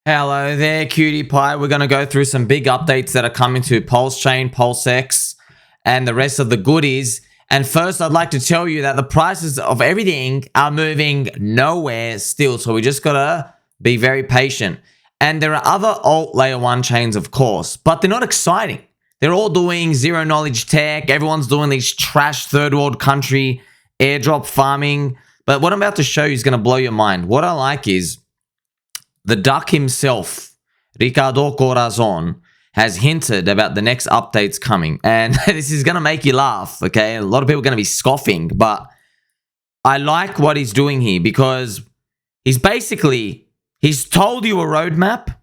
Hello there, cutie pie. We're going to go through some big updates that are coming to PulseChain, PulseX, and the rest of the goodies. And first, I'd like to tell you that the prices of everything are moving nowhere still. So we just got to be very patient. And there are other alt layer 1 chains, of course, but they're not exciting. They're all doing zero knowledge tech. Everyone's doing these trash third world country airdrop farming. But what I'm about to show you is going to blow your mind. What I like is the duck himself, Ricardo Corazon, has hinted about the next updates coming. And this is going to make you laugh, okay? A lot of people are going to be scoffing, but I like what he's doing here because he's told you a roadmap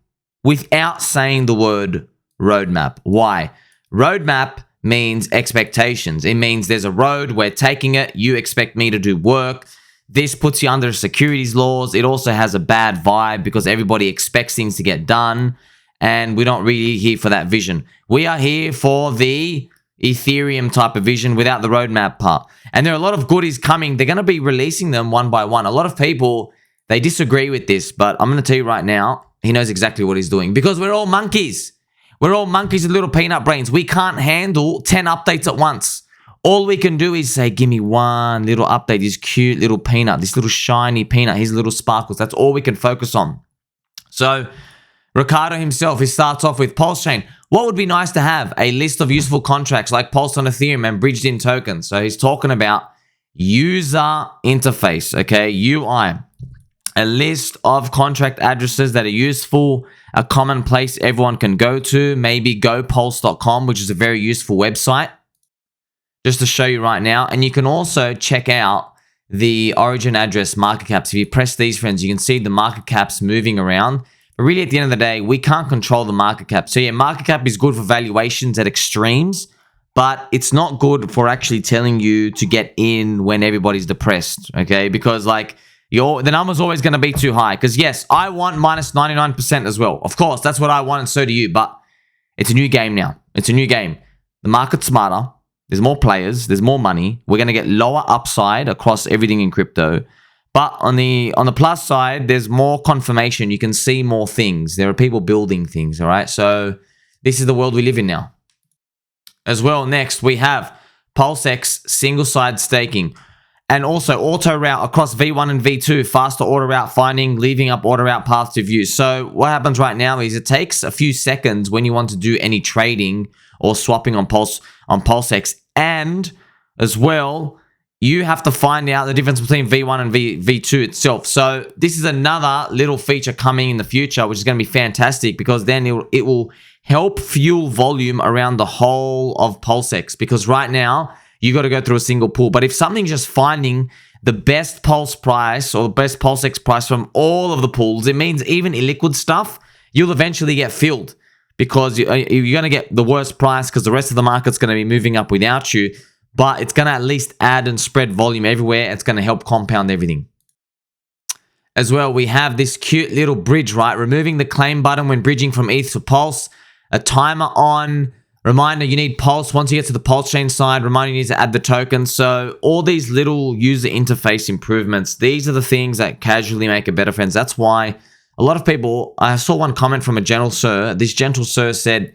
without saying the word roadmap. Why? Roadmap means expectations. It means there's a road, we're taking it, you expect me to do work. This puts you under securities laws. It also has a bad vibe because everybody expects things to get done, and we're not really here for that vision. We are here for the Ethereum type of vision without the roadmap part. And there are a lot of goodies coming. They're going to be releasing them one by one. A lot of people, they disagree with this, but I'm going to tell you right now, he knows exactly what he's doing because we're all monkeys. We're all monkeys with little peanut brains. We can't handle 10 updates at once. All we can do is say, give me one little update, this cute little peanut, this little shiny peanut, his little sparkles. That's all we can focus on. So Ricardo himself, he starts off with PulseChain. What would be nice to have? A list of useful contracts like Pulse on Ethereum and bridged in tokens. So he's talking about user interface, okay, UI. A list of contract addresses that are useful, a common place everyone can go to, maybe gopulse.com, which is a very useful website. Just to show you right now. And you can also check out the origin address market caps. If you press these, friends, you can see the market caps moving around. But really, at the end of the day, we can't control the market cap. So yeah, market cap is good for valuations at extremes, but it's not good for actually telling you to get in when everybody's depressed, okay? Because like the number's always going to be too high. Because yes, I want minus 99% as well. Of course, that's what I want and so do you. But it's a new game now. It's a new game. The market's smarter. There's more players, there's more money. We're going to get lower upside across everything in crypto. But on the plus side, there's more confirmation. You can see more things. There are people building things, all right? So this is the world we live in now. As well, next, we have PulseX single-side staking. And also auto route across V1 and V2, faster auto route finding, leaving up auto route path to view. So what happens right now is it takes a few seconds when you want to do any trading or swapping on PulseX. And as well, you have to find out the difference between V1 and V2 itself. So this is another little feature coming in the future, which is going to be fantastic because then it will help fuel volume around the whole of PulseX. Because right now, you got to go through a single pool. But if something's just finding the best Pulse price or the best PulseX price from all of the pools, it means even illiquid stuff, you'll eventually get filled. Because you're going to get the worst price because the rest of the market's going to be moving up without you. But it's going to at least add and spread volume everywhere. It's going to help compound everything. As well, we have this cute little bridge, right? Removing the claim button when bridging from ETH to Pulse. A timer on. Reminder, you need Pulse. Once you get to the PulseChain side, reminder, you need to add the token. So all these little user interface improvements, these are the things that casually make it better, friends. That's why a lot of people, I saw one comment from a gentle sir. This gentle sir said,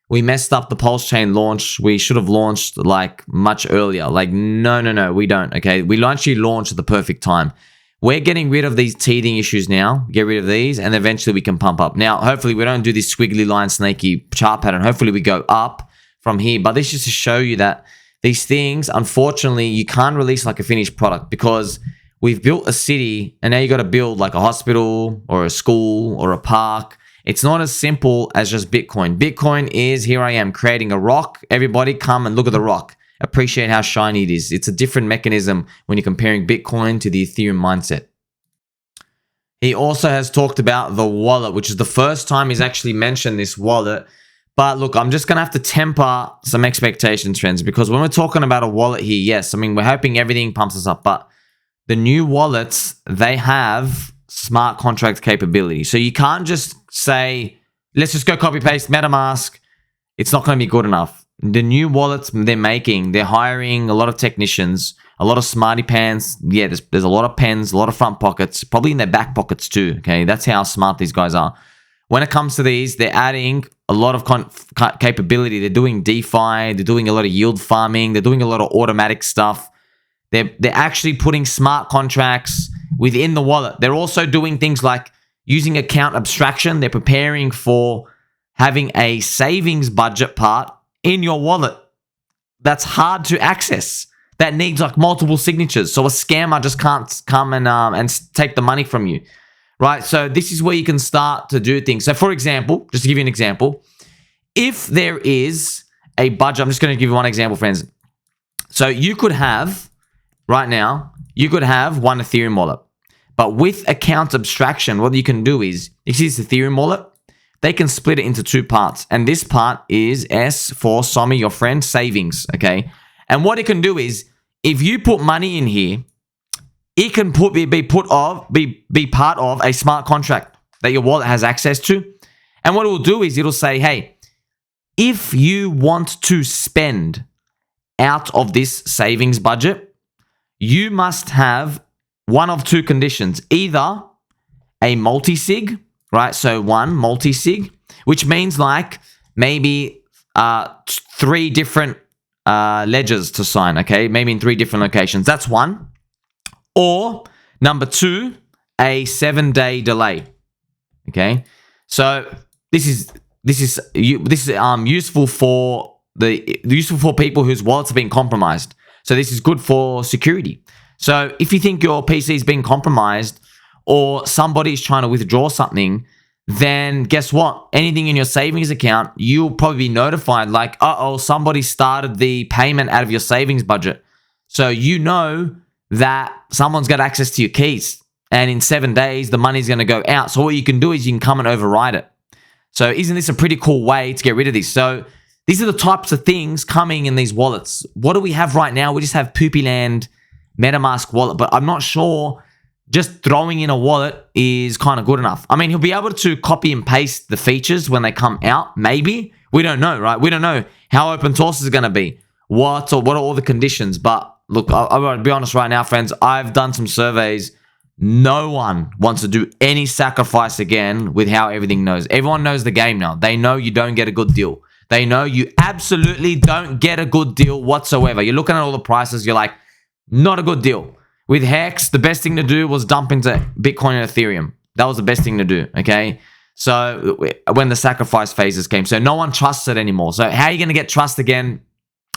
we messed up the PulseChain launch. We should have launched like much earlier. Like, no, we don't, okay? We actually launched at the perfect time. We're getting rid of these teething issues now. Get rid of these, and eventually we can pump up. Now, hopefully we don't do this squiggly line snaky chart pattern. Hopefully we go up from here. But this is to show you that these things, unfortunately, you can't release like a finished product because we've built a city and now you got to build like a hospital or a school or a park. It's not as simple as just Bitcoin. Bitcoin is, here I am creating a rock. Everybody come and look at the rock. Appreciate how shiny it is. It's a different mechanism when you're comparing Bitcoin to the Ethereum mindset. He also has talked about the wallet, which is the first time he's actually mentioned this wallet. But look, I'm just going to have to temper some expectations, friends, because when we're talking about a wallet here, yes, I mean, we're hoping everything pumps us up, but the new wallets, they have smart contract capability. So you can't just say, let's just go copy paste MetaMask. It's not going to be good enough. The new wallets they're making, they're hiring a lot of technicians, a lot of smarty pants. Yeah, there's a lot of pens, a lot of front pockets, probably in their back pockets too. Okay, that's how smart these guys are. when it comes to these, they're adding a lot of capability. They're doing DeFi, they're doing a lot of yield farming, they're doing a lot of automatic stuff. They're actually putting smart contracts within the wallet. They're also doing things like using account abstraction. They're preparing for having a savings budget part in your wallet that's hard to access, that needs like multiple signatures. So a scammer just can't come and take the money from you, right? So this is where you can start to do things. So for example, just to give you an example, if there is a budget, I'm just going to give you one example, friends. So you could have, right now, you could have one Ethereum wallet. But with account abstraction, what you can do is, you see this Ethereum wallet, they can split it into two parts. And this part is S for Somi, your friend, savings, okay? And what it can do is, if you put money in here, it can be part of a smart contract that your wallet has access to. And what it will do is it'll say, hey, if you want to spend out of this savings budget, you must have one of two conditions. Either a multi-sig, right? So one multi-sig, which means like maybe 3 different ledgers to sign, okay? Maybe in 3 different locations. That's one. Or number 2, a 7-day delay. Okay? So this is useful for people whose wallets have been compromised. So this is good for security. So if you think your PC is being compromised or somebody's trying to withdraw something, then guess what? Anything in your savings account, you'll probably be notified like, uh-oh, somebody started the payment out of your savings budget. So you know that someone's got access to your keys. And in 7 days, the money's going to go out. So what you can do is you can come and override it. So isn't this a pretty cool way to get rid of this? So these are the types of things coming in these wallets. What do we have right now? We just have Poopyland MetaMask wallet, but I'm not sure just throwing in a wallet is kind of good enough. I mean, he'll be able to copy and paste the features when they come out. Maybe. We don't know, right? We don't know how open source is going to be. What are all the conditions? But look, I'm going to be honest right now, friends. I've done some surveys. No one wants to do any sacrifice again with how everything knows. Everyone knows the game now. They know you don't get a good deal. They know you absolutely don't get a good deal whatsoever. You're looking at all the prices. You're like, not a good deal. With Hex, the best thing to do was dump into Bitcoin and Ethereum. That was the best thing to do, okay? So when the sacrifice phases came. So no one trusts it anymore. So how are you going to get trust again?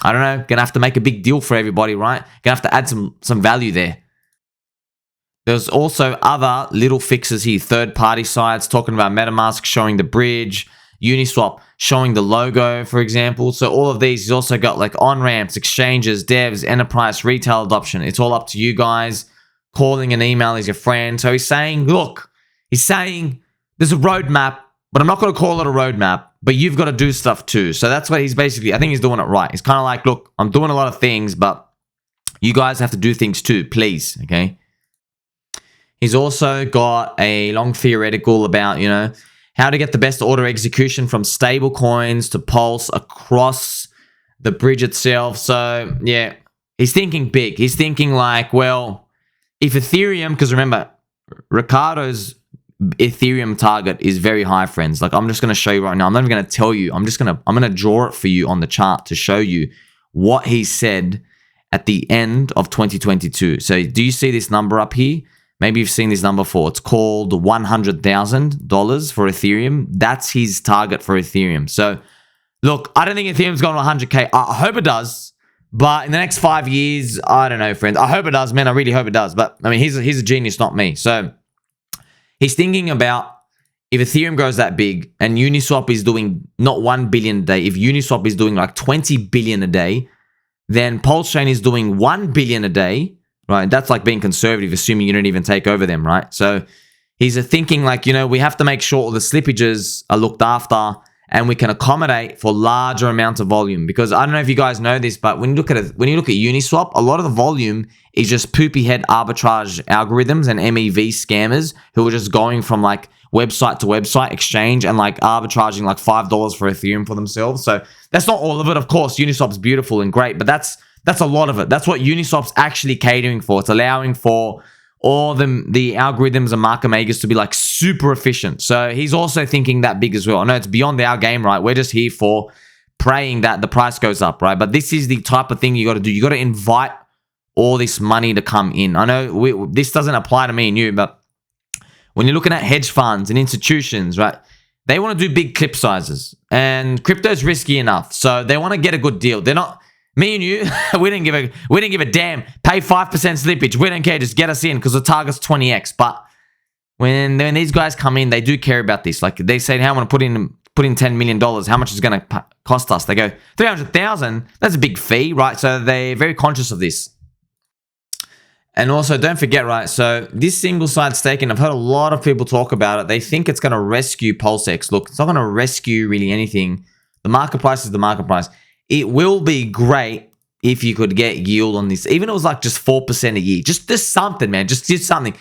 I don't know. Going to have to make a big deal for everybody, right? Going to have to add some value there. There's also other little fixes here. Third-party sites talking about MetaMask, showing the bridge. Uniswap showing the logo, for example. So all of these, he's also got like on-ramps, exchanges, devs, enterprise, retail adoption. It's all up to you guys. Calling and email is your friend. So he's saying, look, there's a roadmap, but I'm not going to call it a roadmap, but you've got to do stuff too. So that's what he's basically, I think he's doing it right. He's kind of like, look, I'm doing a lot of things, but you guys have to do things too, please, okay? He's also got a long theoretical about, how to get the best order execution from stable coins to Pulse across the bridge itself. So, yeah, he's thinking big. He's thinking like, well, if Ethereum, because remember, Ricardo's Ethereum target is very high, friends. Like, I'm just going to show you right now. I'm not even going to tell you. I'm going to draw it for you on the chart to show you what he said at the end of 2022. So, do you see this number up here? Maybe you've seen this number before. It's called $100,000 for Ethereum. That's his target for Ethereum. So, look, I don't think Ethereum's going to 100K. I hope it does. But in the next 5 years, I don't know, friends. I hope it does, man. I really hope it does. But, I mean, he's a genius, not me. So, he's thinking about if Ethereum goes that big and Uniswap is doing not 1 billion a day, if Uniswap is doing like 20 billion a day, then PulseChain is doing 1 billion a day. Right, that's like being conservative, assuming you don't even take over them, right? So he's thinking like, we have to make sure all the slippages are looked after and we can accommodate for larger amounts of volume. Because I don't know if you guys know this, but when you look at Uniswap, a lot of the volume is just poopy head arbitrage algorithms and MEV scammers who are just going from like website to website exchange and like arbitraging like $5 for Ethereum for themselves. So that's not all of it. Of course, Uniswap's beautiful and great, but that's a lot of it. That's what Uniswap's actually catering for. It's allowing for or the algorithms and market makers to be like super efficient. So he's also thinking that big as well. I know it's beyond our game, right? We're just here for praying that the price goes up, right? But this is the type of thing you got to do. You got to invite all this money to come in. I know this doesn't apply to me and you, but when you're looking at hedge funds and institutions, right, they want to do big clip sizes, and crypto's risky enough, so they want to get a good deal. They're not me and you. we didn't give a damn. Pay 5% slippage. We don't care. Just get us in because the target's 20x. But when these guys come in, they do care about this. Like they say, "How I want to put in $10 million. How much is it going to cost us?" They go 300,000. That's a big fee, right? So they're very conscious of this. And also, don't forget, right, so this single-side staking, I've heard a lot of people talk about it. They think it's going to rescue PulseX. Look, it's not going to rescue really anything. The market price is the market price. It will be great if you could get yield on this. Even if it was like just 4% a year. Just something, man. Just something.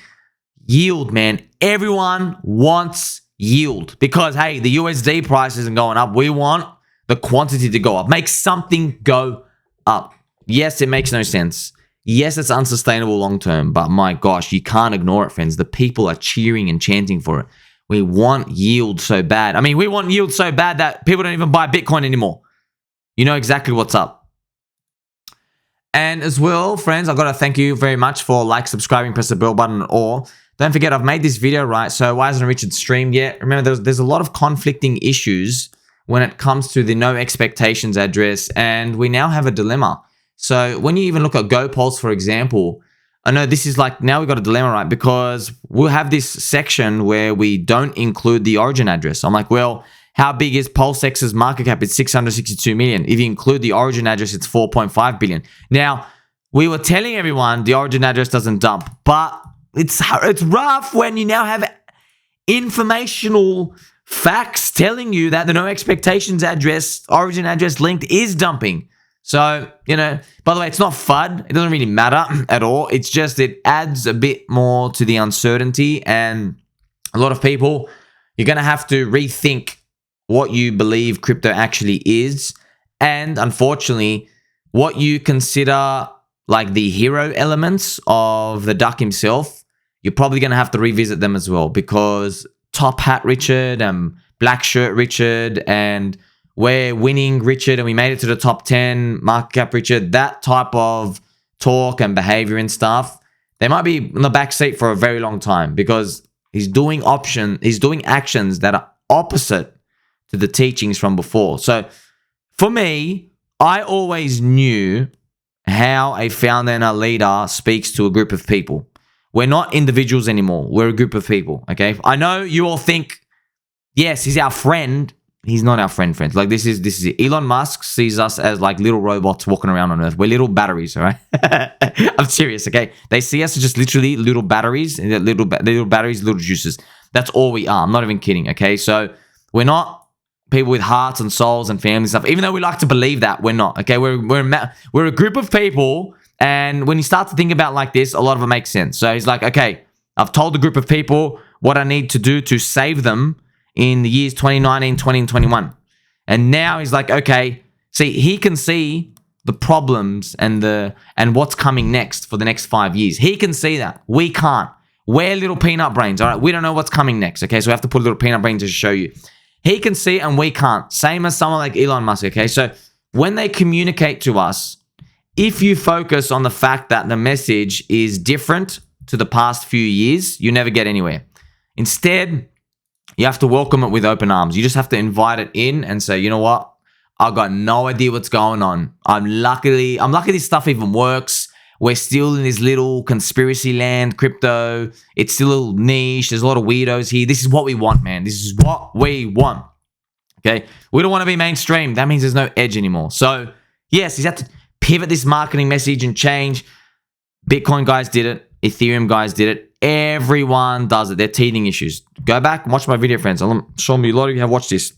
Yield, man. Everyone wants yield because, hey, the USD price isn't going up. We want the quantity to go up. Make something go up. Yes, it makes no sense. Yes, it's unsustainable long term, but my gosh, you can't ignore it, friends. The people are cheering and chanting for it. We want yield so bad. I mean, we want yield so bad that people don't even buy Bitcoin anymore. You know exactly what's up. And as well, friends, I've got to thank you very much for like, subscribing, press the bell button, or don't forget, I've made this video, right? So why hasn't Richard streamed yet? Remember, there's a lot of conflicting issues when it comes to the no expectations address, and we now have a dilemma. So when you even look at GoPulse, for example, I know this is like, now we've got a dilemma, right? Because we'll have this section where we don't include the origin address. I'm like, well, how big is PulseX's market cap? It's 662 million. If you include the origin address, it's 4.5 billion. Now, we were telling everyone the origin address doesn't dump, but it's rough when you now have informational facts telling you that the no expectations address, origin address linked is dumping. So, you know, by the way, it's not FUD. It doesn't really matter at all. It's just it adds a bit more to the uncertainty. And a lot of people, you're going to have to rethink what you believe crypto actually is. And unfortunately, what you consider like the hero elements of the duck himself, you're probably going to have to revisit them as well. Because Top Hat Richard and Black Shirt Richard and we're winning Richard and we made it to the top 10 market cap Richard, that type of talk and behavior and stuff, they might be in the back seat for a very long time because he's doing actions that are opposite to the teachings from before. So for me, I always knew how a founder and a leader speaks to a group of people. We're not individuals anymore. We're a group of people, okay? I know you all think, yes, he's our friend. He's not our friend, friends. Like this is it. Elon Musk sees us as like little robots walking around on Earth. We're little batteries, all right? I'm serious, okay? They see us as just literally little batteries, and little batteries, little juices. That's all we are. I'm not even kidding, okay? So we're not people with hearts and souls and family stuff. Even though we like to believe that, we're not, okay? We're a group of people, and when you start to think about like this, a lot of it makes sense. So he's like, okay, I've told the group of people what I need to do to save them in the years 2019, 20, and 21. And now he's like, okay, see, he can see the problems and what's coming next for the next 5 years. He can see that. We can't. We're little peanut brains, all right? We don't know what's coming next, okay? So we have to put a little peanut brain to show you. He can see and we can't. Same as someone like Elon Musk, okay? So when they communicate to us, if you focus on the fact that the message is different to the past few years, you never get anywhere. Instead, you have to welcome it with open arms. You just have to invite it in and say, you know what? I've got no idea what's going on. I'm lucky this stuff even works. We're still in this little conspiracy land, crypto. It's still a little niche. There's a lot of weirdos here. This is what we want, man. This is what we want. Okay? We don't want to be mainstream. That means there's no edge anymore. So, yes, he's had to pivot this marketing message and change. Bitcoin guys did it. Ethereum guys did it. Everyone does it. They're teething issues. Go back and watch my video, friends. I'm sure a lot of you have watched this.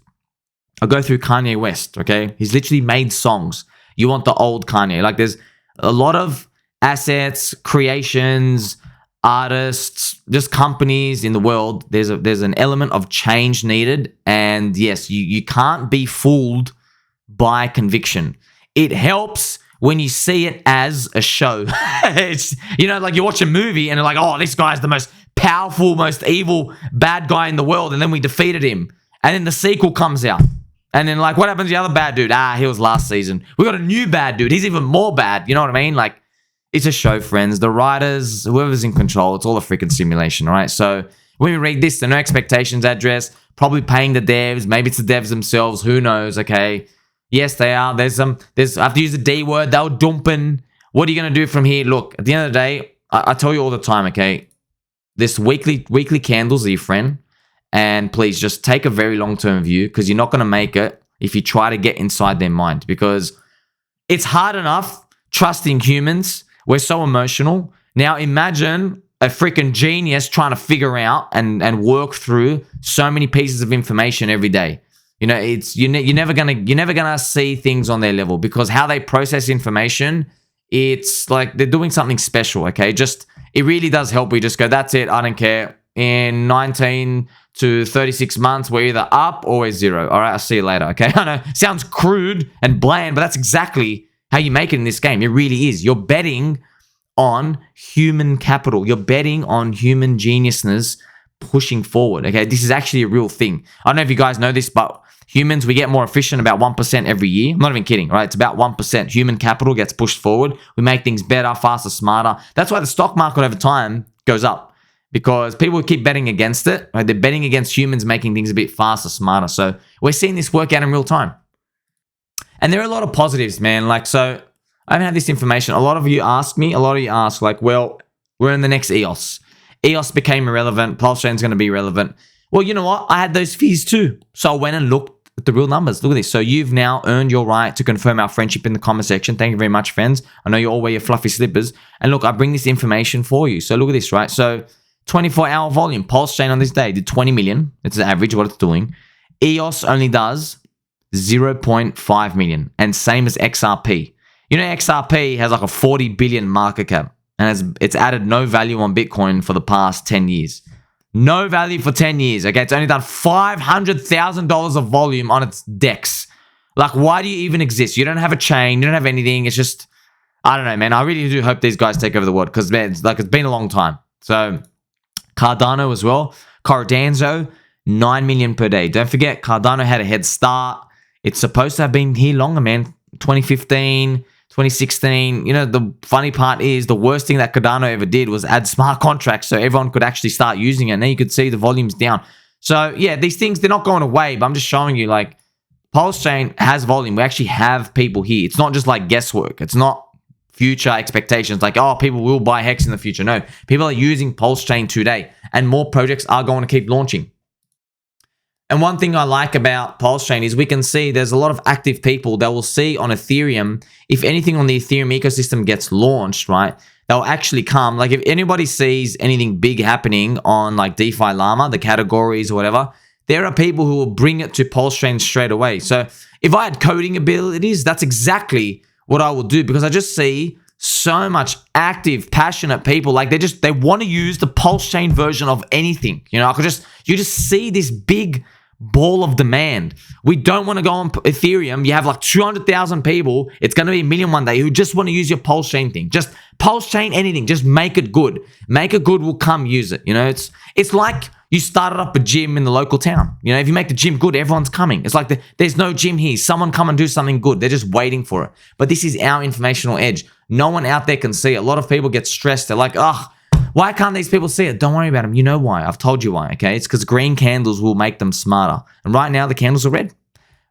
I'll go through Kanye West, okay? He's literally made songs. You want the old Kanye. Like there's a lot of assets, creations, artists, just companies in the world. There's an element of change needed. And yes, you can't be fooled by conviction. It helps when you see it as a show. It's, you know, like you watch a movie and you're like, oh, this guy's the most powerful, most evil bad guy in the world, and then we defeated him. And then the sequel comes out. And then, like, what happens to the other bad dude? He was last season. We got a new bad dude. He's even more bad. You know what I mean? Like, it's a show, friends. The writers, whoever's in control, it's all a freaking simulation, all right? So when we read this, the no expectations address, probably paying the devs. Maybe it's the devs themselves. Who knows, okay? Yes, they are. I have to use the D word. They were dumping. What are you going to do from here? Look, at the end of the day, I tell you all the time, okay? This weekly candles are your friend. And please just take a very long-term view, because you're not going to make it if you try to get inside their mind, because it's hard enough trusting humans. We're so emotional. Now imagine a freaking genius trying to figure out and work through so many pieces of information every day. You know, you're never gonna see things on their level, because how they process information, it's like they're doing something special. Okay, it really does help. We just go, that's it. I don't care. In 19 to 36 months, we're either up or we're zero. All right, I'll see you later. Okay, I know, sounds crude and bland, but that's exactly how you make it in this game. It really is. You're betting on human capital. You're betting on human geniusness pushing forward. Okay, this is actually a real thing. I don't know if you guys know this, but humans, we get more efficient about 1% every year. I'm not even kidding, right? It's about 1%. Human capital gets pushed forward. We make things better, faster, smarter. That's why the stock market over time goes up, because people keep betting against it. Right? They're betting against humans making things a bit faster, smarter. So we're seeing this work out in real time. And there are a lot of positives, man. Like, so I haven't had this information. A lot of you ask, like, well, we're in the next EOS. EOS became irrelevant. PulseChain's going to be irrelevant. Well, you know what? I had those fears too. So I went and looked at the real numbers. Look at this. So you've now earned your right to confirm our friendship in the comment section. Thank you very much, friends. I know you all wear your fluffy slippers. And look, I bring this information for you. So look at this, right? So 24-hour volume. PulseChain on this day did 20 million. It's the average what it's doing. EOS only does 0.5 million. And same as XRP. You know, XRP has like a 40 billion market cap, and it's added no value on Bitcoin for the past 10 years. No value for 10 years, okay? It's only done $500,000 of volume on its DEX. Like, why do you even exist? You don't have a chain. You don't have anything. It's just, I don't know, man. I really do hope these guys take over the world, because, man, it's been a long time. So, Cardano as well. Cardano, 9 million per day. Don't forget, Cardano had a head start. It's supposed to have been here longer, man. 2015, 2016. You know, the funny part is the worst thing that Cardano ever did was add smart contracts so everyone could actually start using it. And then you could see the volumes down. So, yeah, these things, they're not going away, but I'm just showing you, like, PulseChain has volume. We actually have people here. It's not just like guesswork. It's not future expectations like, oh, people will buy Hex in the future. No, people are using PulseChain today, and more projects are going to keep launching. And one thing I like about PulseChain is we can see there's a lot of active people that will see on Ethereum, if anything on the Ethereum ecosystem gets launched, right, they'll actually come. Like, if anybody sees anything big happening on like DeFi Llama, the categories or whatever, there are people who will bring it to PulseChain straight away. So if I had coding abilities, that's exactly what I will do, because I just see so much active, passionate people. Like, they want to use the PulseChain version of anything. You know, you just see this big ball of demand. We don't want to go on Ethereum. You have like 200,000 people. It's going to be a million one day who just want to use your PulseChain thing. Just PulseChain anything. Just make it good. Make it good, will come use it. You know, it's like you started up a gym in the local town. You know, if you make the gym good, everyone's coming. It's like there's no gym here. Someone come and do something good. They're just waiting for it. But this is our informational edge. No one out there can see it. A lot of people get stressed. They're like, ugh, why can't these people see it? Don't worry about them. You know why. I've told you why, okay? It's because green candles will make them smarter. And right now, the candles are red.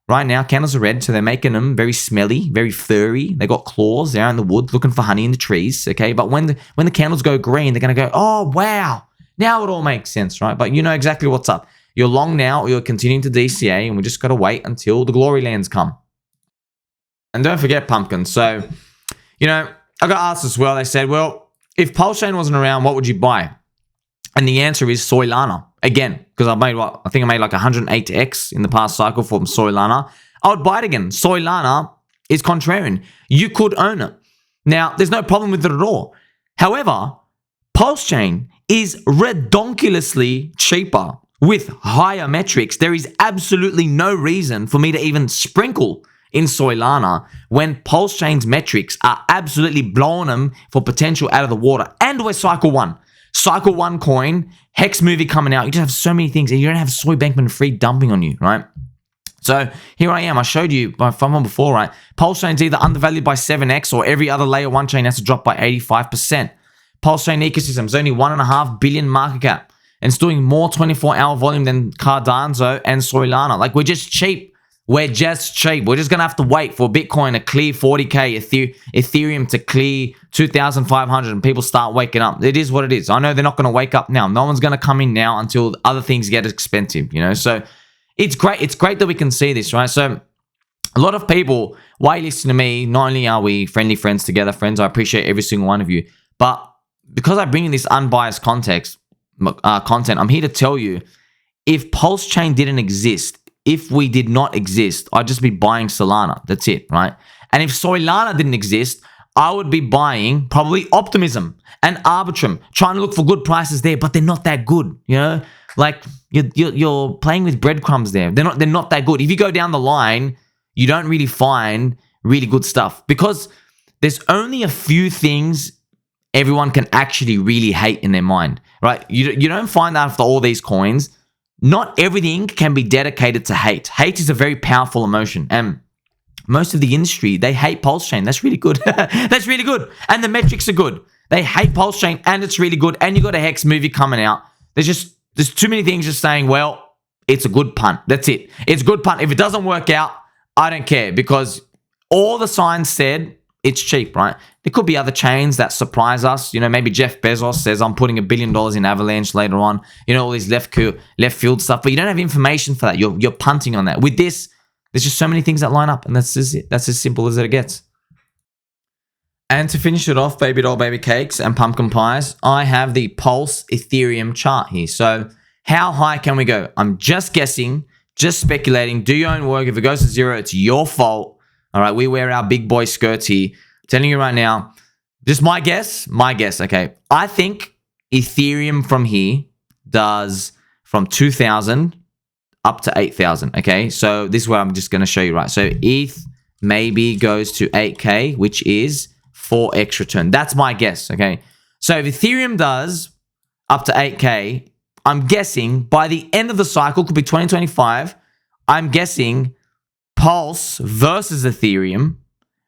Right now, candles are red, so they're making them very smelly, very furry. They got claws. They're out in the woods looking for honey in the trees, okay? But when the candles go green, they're going to go, oh, wow. Now it all makes sense, right? But you know exactly what's up. You're long now, or you're continuing to DCA, and we just got to wait until the glory lands come. And don't forget pumpkin. So, you know, I got asked as well. They said, well, if PulseChain wasn't around, what would you buy? And the answer is Solana. Again, because I think I made like 108x in the past cycle from Solana. I would buy it again. Solana is contrarian. You could own it. Now, there's no problem with it at all. However, PulseChain is redonkulously cheaper with higher metrics. There is absolutely no reason for me to even sprinkle in Solana when PulseChain's metrics are absolutely blowing them for potential out of the water. And we're cycle one. Cycle one coin, Hex movie coming out. You just have so many things, and you don't have Soy Bankman-Fried dumping on you, right? So here I am. I showed you from one before, right? PulseChain's either undervalued by 7x or every other layer one chain has to drop by 85%. PulseChain ecosystem is only 1.5 billion market cap and it's doing more 24-hour volume than Cardano and Solana. Like, we're just cheap. We're just cheap. We're just going to have to wait for Bitcoin to clear 40K, Ethereum to clear 2,500 and people start waking up. It is what it is. I know they're not going to wake up now. No one's going to come in now until other things get expensive, you know? So it's great. It's great that we can see this, right? So a lot of people, why you listen to me, not only are we friendly friends together, friends, I appreciate every single one of you, but because I bring in this unbiased content, I'm here to tell you, if PulseChain didn't exist, if we did not exist, I'd just be buying Solana. That's it, right? And if Solana didn't exist, I would be buying probably Optimism and Arbitrum, trying to look for good prices there, but they're not that good, you know? Like, you're playing with breadcrumbs there. They're not that good. If you go down the line, you don't really find really good stuff because there's only a few things everyone can actually really hate in their mind, right? You don't find that after all these coins. Not everything can be dedicated to hate. Hate is a very powerful emotion. And most of the industry, they hate PulseChain. That's really good. That's really good. And the metrics are good. They hate PulseChain and it's really good. And you got a Hex movie coming out. There's too many things just saying, well, it's a good punt. That's it. It's a good punt. If it doesn't work out, I don't care because all the signs said it's cheap, right? There could be other chains that surprise us. You know, maybe Jeff Bezos says, I'm putting $1 billion in Avalanche later on. You know, all these left field stuff, but you don't have information for that. You're punting on that. With this, there's just so many things that line up, and that's just it. That's as simple as it gets. And to finish it off, baby doll, baby cakes, and pumpkin pies, I have the Pulse Ethereum chart here. So how high can we go? I'm just guessing, just speculating. Do your own work. If it goes to zero, it's your fault. All right, we wear our big boy skirts here. Telling you right now, just my guess, okay. I think Ethereum from here does from 2,000 up to 8,000, okay? So this is what I'm just going to show you, right? So ETH maybe goes to 8K, which is 4x return. That's my guess, okay? So if Ethereum does up to 8K, I'm guessing by the end of the cycle, could be 2025, I'm guessing Pulse versus Ethereum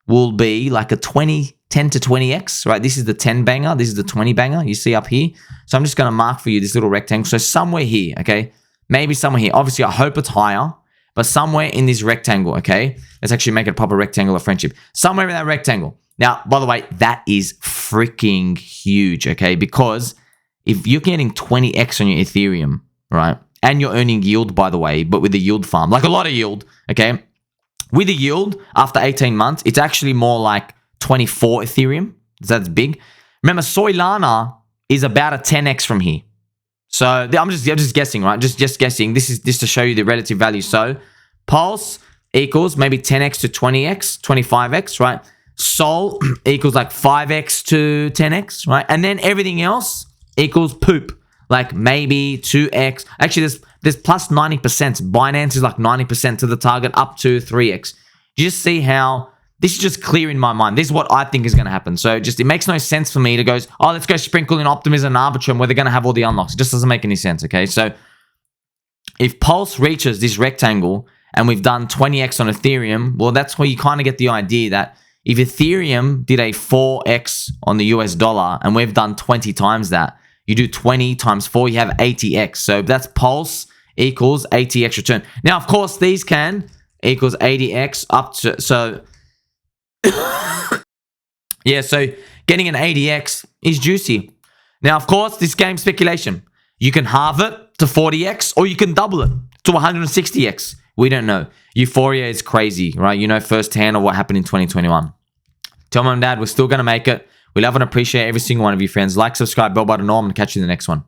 will be like a 10 to 20x, right? This is the 10 banger. This is the 20 banger you see up here. So I'm just going to mark for you this little rectangle. So somewhere here, okay? Maybe somewhere here. Obviously, I hope it's higher, but somewhere in this rectangle, okay? Let's actually make it a proper rectangle of friendship. Somewhere in that rectangle. Now, by the way, that is freaking huge, okay? Because if you're getting 20x on your Ethereum, right? And you're earning yield, by the way, but with the yield farm, like a lot of yield, okay? With the yield, after 18 months, it's actually more like 24 Ethereum. That's big. Remember, Solana is about a 10x from here. So I'm just guessing, right? Just guessing. This is just to show you the relative value. So Pulse equals maybe 10x to 20x, 25x, right? Sol equals like 5x to 10x, right? And then everything else equals poop. Like maybe 2x. Actually, there's plus 90%. Binance is like 90% to the target, up to 3x. You just see how this is just clear in my mind. This is what I think is going to happen. So it makes no sense for me to go, oh, let's go sprinkle in Optimism and Arbitrum where they're going to have all the unlocks. It just doesn't make any sense, okay? So if Pulse reaches this rectangle and we've done 20x on Ethereum, well, that's where you kind of get the idea that if Ethereum did a 4x on the US dollar and we've done 20 times that, you do 20 times 4, you have 80x. So that's Pulse equals 80x return. Now, of course, these can equals 80x up to, so yeah, so getting an 80x is juicy. Now, of course, this game's speculation. You can halve it to 40x or you can double it to 160x. We don't know. Euphoria is crazy, right? You know firsthand of what happened in 2021. Tell mom and dad, we're still going to make it. We love and appreciate every single one of you, friends. Like, subscribe, bell button, all. I'm going to catch you in the next one.